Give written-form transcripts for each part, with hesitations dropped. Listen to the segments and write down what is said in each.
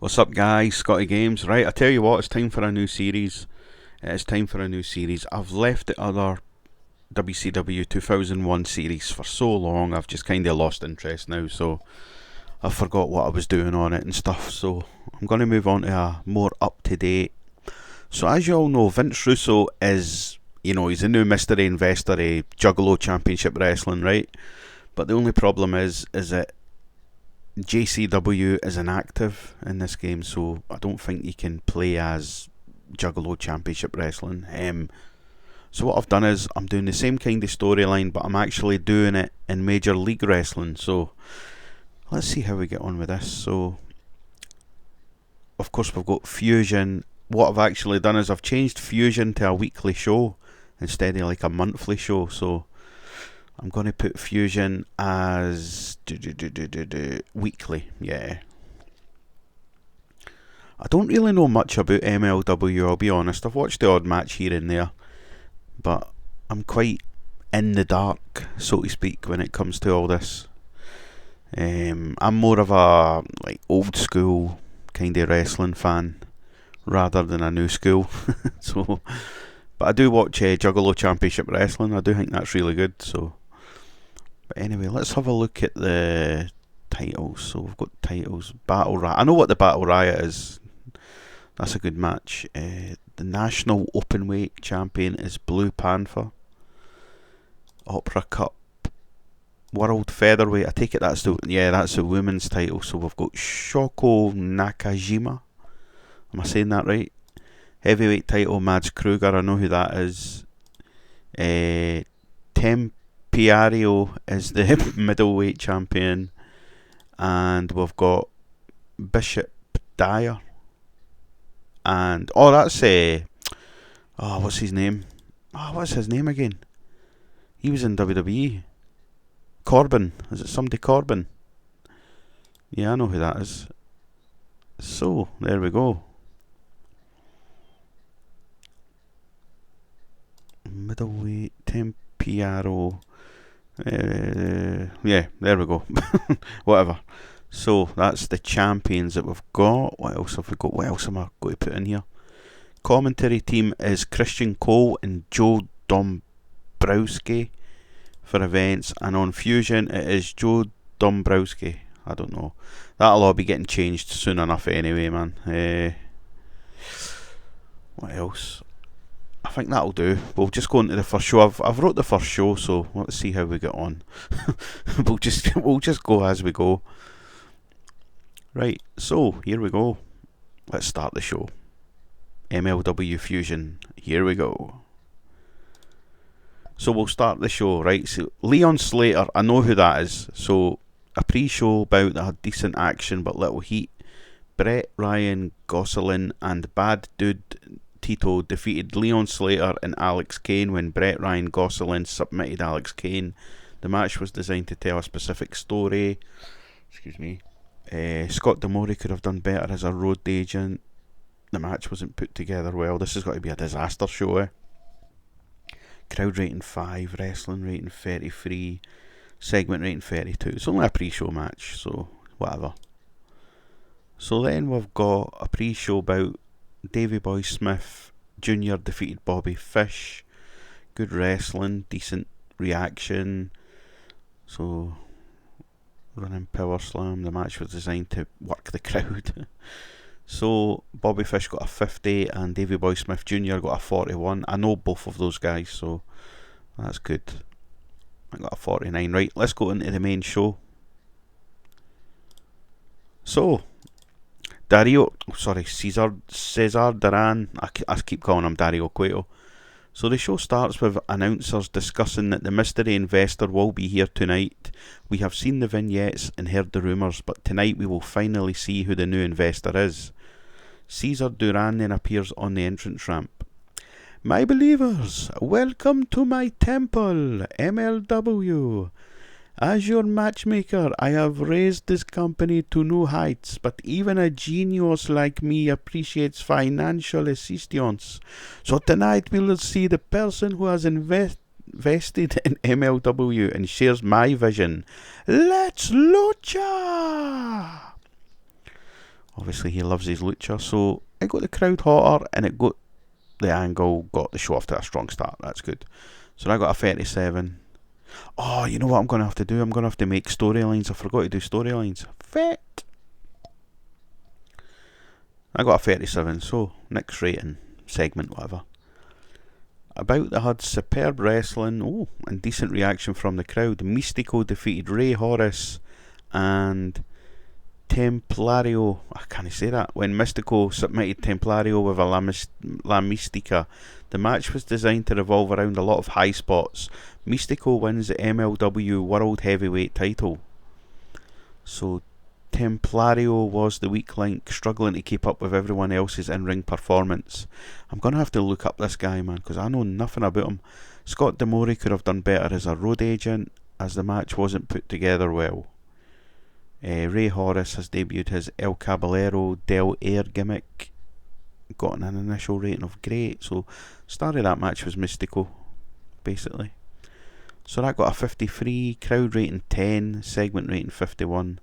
What's up, guys? Scotty Games. Right, I tell you what, it's time for a new series. I've left the other WCW 2001 series for so long, I've just kind of lost interest now, so I forgot what I was doing on it and stuff, so I'm going to move on to a more up-to-date. So as you all know, Vince Russo is, he's a new mystery investor of Juggalo Championship Wrestling, right? But the only problem is that JCW is inactive in this game, so I don't think you can play as Juggalo Championship Wrestling. So what I've done is I'm doing the same kind of storyline, but I'm actually doing it in Major League Wrestling. So let's see how we get on with this. So of course we've got Fusion. What I've actually done is I've changed Fusion to a weekly show instead of like a monthly show. So I'm going to put Fusion as weekly, yeah. I don't really know much about MLW, I'll be honest. I've watched the odd match here and there, but I'm quite in the dark, so to speak, when it comes to all this. I'm more of a old school kind of wrestling fan rather than a new school. But I do watch Juggalo Championship Wrestling. I do think that's really good. But anyway, let's have a look at the titles. So we've got titles. Battle Riot. I know what the Battle Riot is. That's a good match. The National Openweight Champion is Blue Panther. Opera Cup. World Featherweight. I take it that's the women's title. So we've got Shoko Nakajima. Am I saying that right? Heavyweight title, Mads Kruger. I know who that is. Tempiario is the middleweight champion, and we've got Bishop Dyer, and that's what's his name? What's his name again? He was in WWE. Corbin. Is it somebody Corbin? Yeah, I know who that is. So there we go. Middleweight Tempiaro. Yeah, there we go. Whatever. So that's the champions that we've got. What else have we got? What else am I going to put in here? Commentary team is Christian Cole and Joe Dombrowski for events, and on Fusion it is Joe Dombrowski. I don't know. That'll all be getting changed soon enough anyway, man. What else? I think that'll do. We'll just go into the first show. I've wrote the first show, so let's see how we get on. we'll just go as we go. Right, so here we go. Let's start the show. MLW Fusion. Here we go. So we'll start the show, right? So Leon Slater, I know who that is. So a pre-show bout that had decent action but little heat. Brett Ryan Gosselin and Bad Dude Tito defeated Leon Slater and Alex Kane when Brett Ryan Gosselin submitted Alex Kane. The match was designed to tell a specific story. Excuse me. Scott D'Amore could have done better as a road agent. The match wasn't put together well. This has got to be a disaster show, eh? Crowd rating 5, wrestling rating 33, segment rating 32. It's only a pre-show match, so whatever. So then we've got a pre-show bout. Davey Boy Smith Jr. defeated Bobby Fish. Good wrestling, decent reaction. So, running power slam. The match was designed to work the crowd. So, Bobby Fish got a 50 and Davey Boy Smith Jr. got a 41. I know both of those guys, so that's good. I got a 49. Right, let's go into the main show. So, Cesar Duran, I keep calling him Dario Cueto. So the show starts with announcers discussing that the mystery investor will be here tonight. We have seen the vignettes and heard the rumours, but tonight we will finally see who the new investor is. Cesar Duran then appears on the entrance ramp. My believers, welcome to my temple, MLW. As your matchmaker, I have raised this company to new heights, but even a genius like me appreciates financial assistance. So tonight we will see the person who has invested in MLW and shares my vision. Let's lucha! Obviously, he loves his lucha, so it got the crowd hotter, and it got the angle, got the show off to a strong start. That's good. So I got a 37. Oh, you know what I'm going to have to do? I'm going to have to make storylines. I forgot to do storylines. Fet. I got a 37, so next rating, segment, whatever. About the Hud, superb wrestling, and decent reaction from the crowd. Mystico defeated Ray Horace and Templario. I can't say that. When Mystico submitted Templario with a La Mystica, the match was designed to revolve around a lot of high spots. Mystico wins the MLW World Heavyweight title. So Templario was the weak link, struggling to keep up with everyone else's in-ring performance. I'm going to have to look up this guy, man, because I know nothing about him. Scott D'Amore could have done better as a road agent, as the match wasn't put together well. Ray Horace has debuted his El Caballero del Air gimmick, got an initial rating of great, so start of that match was Mystico, basically. So that got a 53, crowd rating 10, segment rating 51.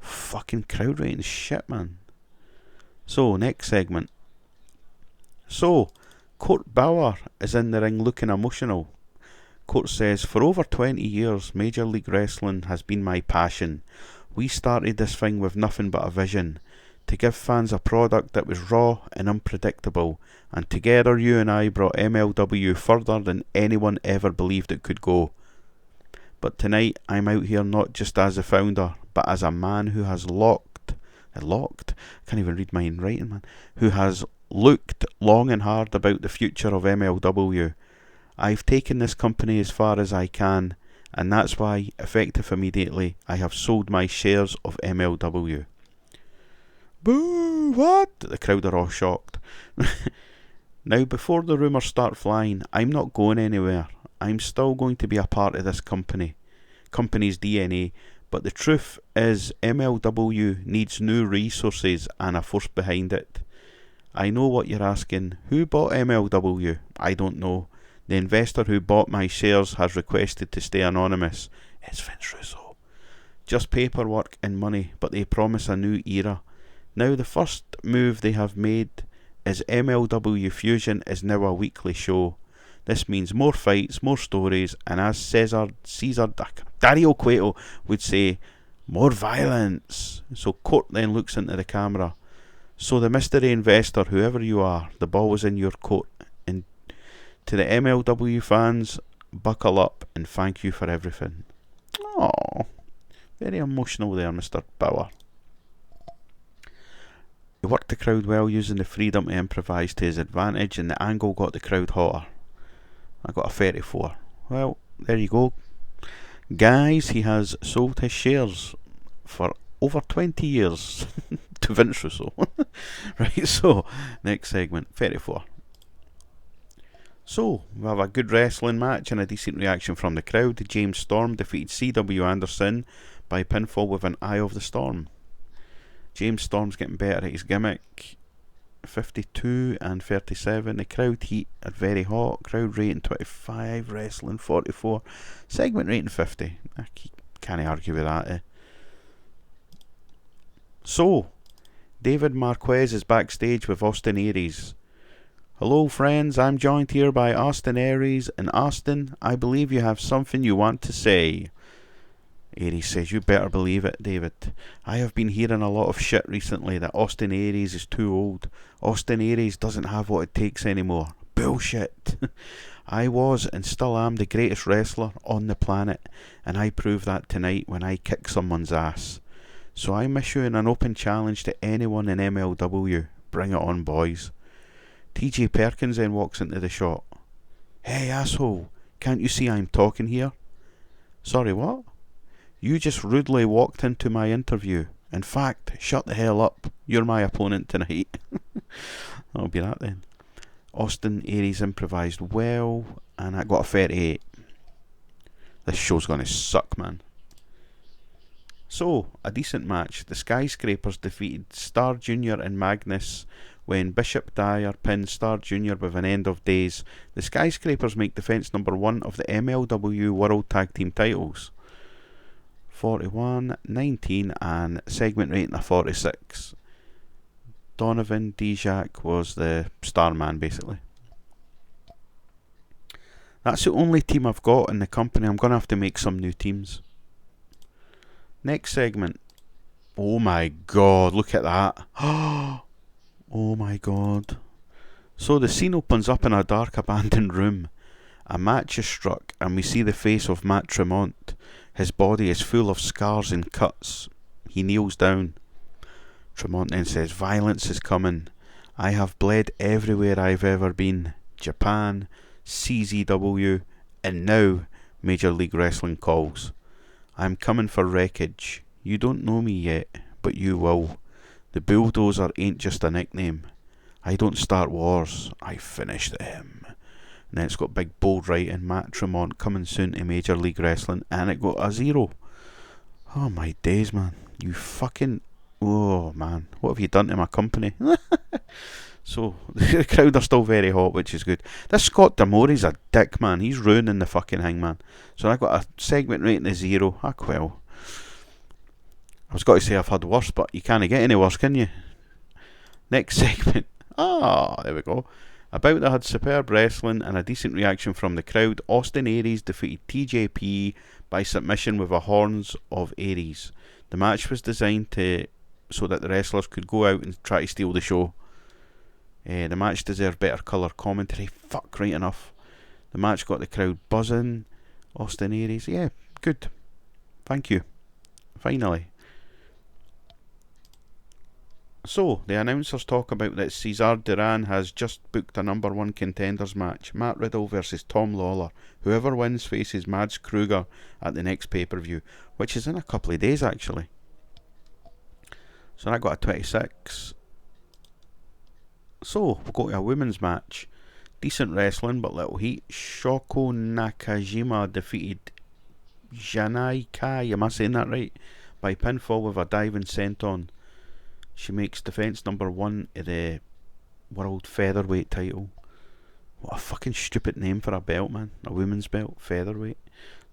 Fucking crowd rating shit, man. So, next segment. So, Court Bauer is in the ring looking emotional. Court says, for over 20 years, Major League Wrestling has been my passion. We started this thing with nothing but a vision, to give fans a product that was raw and unpredictable, and together you and I brought MLW further than anyone ever believed it could go. But tonight I'm out here not just as a founder, but as a man who has I can't even read my writing, man, who has looked long and hard about the future of MLW. I've taken this company as far as I can, and that's why, effective immediately, I have sold my shares of MLW. Boo! What? The crowd are all shocked. Now, before the rumours start flying, I'm not going anywhere. I'm still going to be a part of this company's DNA, but the truth is MLW needs new resources and a force behind it. I know what you're asking. Who bought MLW? I don't know. The investor who bought my shares has requested to stay anonymous. It's Vince Russo. Just paperwork and money, but they promise a new era. Now the first move they have made is MLW Fusion is now a weekly show. This means more fights, more stories, and as Dario Cueto would say, more violence. So Court then looks into the camera. So the mystery investor, whoever you are, the ball is in your court. And to the MLW fans, buckle up and thank you for everything. Oh, very emotional there, Mr. Bauer. He worked the crowd well, using the freedom to improvise to his advantage, and the angle got the crowd hotter. I got a 34. Well, there you go. Guys, he has sold his shares for over 20 years to Vince Russo. Right, so, next segment, 34. So, we have a good wrestling match and a decent reaction from the crowd. James Storm defeated C.W. Anderson by pinfall with an Eye of the Storm. James Storm's getting better at his gimmick. 52 and 37. The crowd heat are very hot. Crowd rating 25. Wrestling 44. Segment rating 50. I can't argue with that. So, David Marquez is backstage with Austin Aries. Hello friends, I'm joined here by Austin Aries, and Austin, I believe you have something you want to say. Aries says, you better believe it, David. I have been hearing a lot of shit recently that Austin Aries is too old. Austin Aries doesn't have what it takes anymore. Bullshit. I was and still am the greatest wrestler on the planet, and I proved that tonight when I kicked someone's ass. So I'm issuing an open challenge to anyone in MLW. Bring it on, boys. TJ Perkins then walks into the shot. Hey asshole, can't you see I'm talking here? Sorry, what? You just rudely walked into my interview. In fact, shut the hell up. You're my opponent tonight. That'll be that then. Austin Aries improvised well, and I got a 38. This show's gonna suck, man. So, a decent match. The Skyscrapers defeated Star Jr. and Magnus when Bishop Dyer pinned Star Jr. with an End of Days. The Skyscrapers make defence number 1 of the MLW World Tag Team titles. 41, 19 and segment rating of 46. Donovan Dijak was the star man, basically. That's the only team I've got in the company. I'm going to have to make some new teams. Next segment. Oh my god, look at that. Oh my god. So the scene opens up in a dark abandoned room. A match is struck and we see the face of Matt Tremont. His body is full of scars and cuts. He kneels down. Tremont then says, "Violence is coming. I have bled everywhere I've ever been. Japan, CZW, and now Major League Wrestling calls. I'm coming for wreckage. You don't know me yet, but you will. The bulldozer ain't just a nickname. I don't start wars, I finish them." And then it's got big bold writing, Matt Tremont coming soon to Major League Wrestling, and it got a 0. Oh my days, man. You fucking... Oh man, what have you done to my company? So, the crowd are still very hot, which is good. This Scott D'Amore's a dick, man. He's ruining the fucking Hangman. So I got a segment rating of 0. Ah, well. I was going to say I've had worse, but you can't get any worse, can you? Next segment. There we go. About that had superb wrestling and a decent reaction from the crowd. Austin Aries defeated TJP by submission with the horns of Aries. The match was designed so that the wrestlers could go out and try to steal the show. The match deserved better colour commentary. Fuck, right enough. The match got the crowd buzzing. Austin Aries, yeah, good. Thank you. Finally. So, the announcers talk about that Cesar Duran has just booked a number 1 contenders match. Matt Riddle versus Tom Lawler. Whoever wins faces Mads Kruger at the next pay-per-view, which is in a couple of days, actually. So that got a 26. So, we'll go to a women's match. Decent wrestling, but little heat. Shoko Nakajima defeated Janai Kai, am I saying that right? By pinfall with a diving senton. She makes defence number 1 of the World Featherweight title. What a fucking stupid name for a belt, man. A women's belt, featherweight.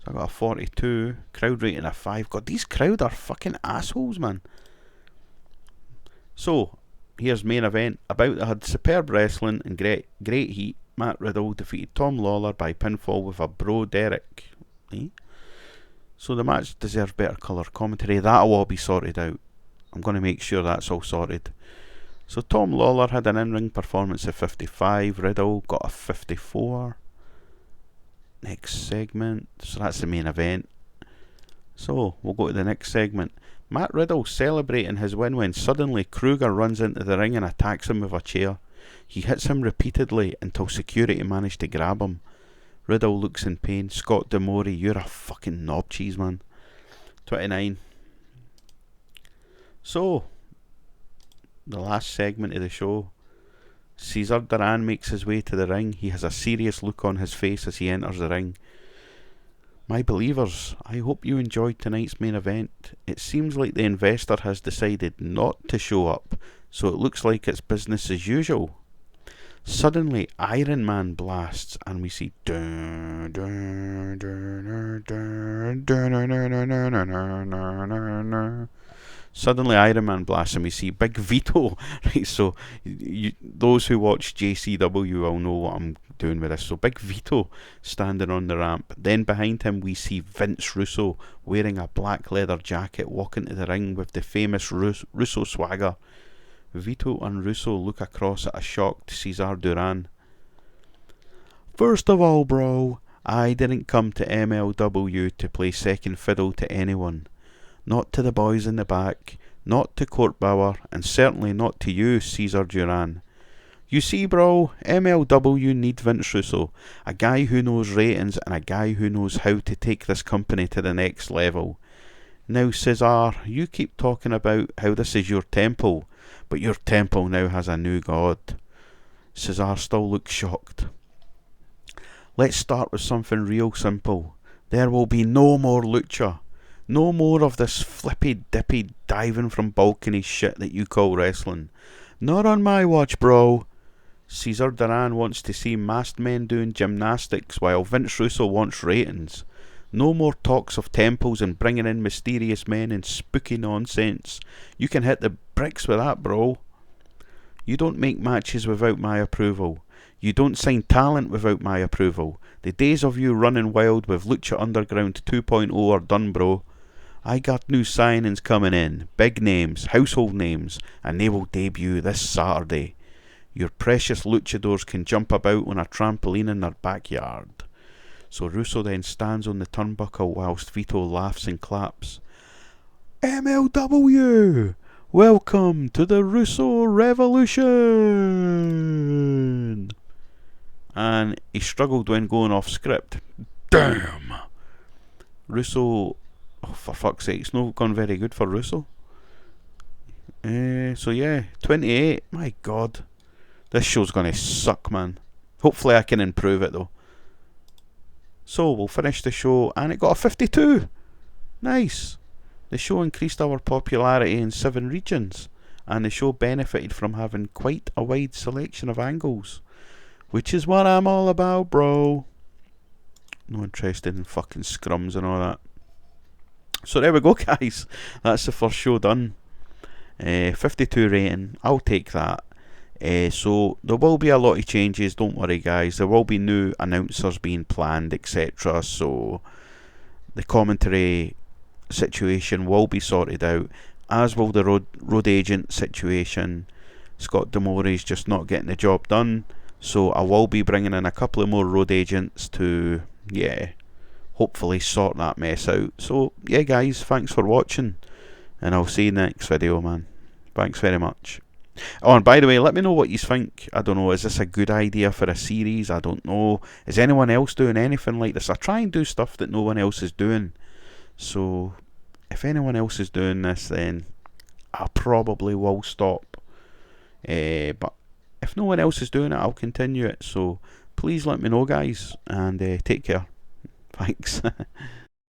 So I got a 42. Crowd rating a 5. God, these crowd are fucking assholes, man. So, here's main event. About that had superb wrestling and great heat. Matt Riddle defeated Tom Lawler by pinfall with a bro Derek. So the match deserves better colour commentary. That'll all be sorted out. I'm going to make sure that's all sorted. So Tom Lawler had an in-ring performance of 55. Riddle got a 54. Next segment. So that's the main event. So we'll go to the next segment. Matt Riddle celebrating his win when suddenly Kruger runs into the ring and attacks him with a chair. He hits him repeatedly until security managed to grab him. Riddle looks in pain. Scott D'Amore, you're a fucking knob cheese, man. 29. So, the last segment of the show. Cesar Duran makes his way to the ring. He has a serious look on his face as he enters the ring. My believers, I hope you enjoyed tonight's main event. It seems like the investor has decided not to show up, so it looks like it's business as usual. Suddenly, Iron Man blasts, and we see Suddenly Iron Man blasts and we see Big Vito. Right, so those who watch JCW will know what I'm doing with this. So Big Vito standing on the ramp. Then behind him we see Vince Russo wearing a black leather jacket walking to the ring with the famous Russo swagger. Vito and Russo look across at a shocked Cesar Duran. "First of all, bro, I didn't come to MLW to play second fiddle to anyone. Not to the boys in the back, not to Court Bauer, and certainly not to you, Cesar Duran. You see, bro, MLW need Vince Russo, a guy who knows ratings and a guy who knows how to take this company to the next level. Now, Cesar, you keep talking about how this is your temple, but your temple now has a new god." Cesar still looks shocked. "Let's start with something real simple. There will be no more lucha. No more of this flippy dippy diving from balcony shit that you call wrestling. Not on my watch, bro. Cesar Duran wants to see masked men doing gymnastics while Vince Russo wants ratings. No more talks of temples and bringing in mysterious men and spooky nonsense. You can hit the bricks with that, bro." You don't make matches without my approval. You don't sign talent without my approval. The days of you running wild with Lucha Underground 2.0 are done, bro. I got new signings coming in, big names, household names, and they will debut this Saturday. Your precious luchadors can jump about on a trampoline in their backyard. So Russo then stands on the turnbuckle whilst Vito laughs and claps. MLW! Welcome to the Russo Revolution! And he struggled when going off script. Damn! Russo... Oh, for fuck's sake, it's not gone very good for Russo. So yeah, 28. My god. This show's gonna suck, man. Hopefully I can improve it though. So we'll finish the show, and it got a 52. Nice. The show increased our popularity in 7 regions, and the show benefited from having quite a wide selection of angles, which is what I'm all about, bro. No interested in fucking scrums and all that. So there we go, guys. That's the first show done. 52 rating. I'll take that. So there will be a lot of changes. Don't worry, guys. There will be new announcers being planned, etc. So the commentary situation will be sorted out, as will the road agent situation. Scott Demore's just not getting the job done. So I will be bringing in a couple of more road agents to, hopefully sort that mess out. So yeah, guys, thanks for watching, and I'll see you next video, man. Thanks very much. Oh, and by the way, let me know what you think. I don't know, is this a good idea for a series? I don't know. Is anyone else doing anything like this? I try and do stuff that no one else is doing. So if anyone else is doing this, then I probably will stop. But if no one else is doing it, I'll continue it. So please let me know, guys, and take care. Thanks.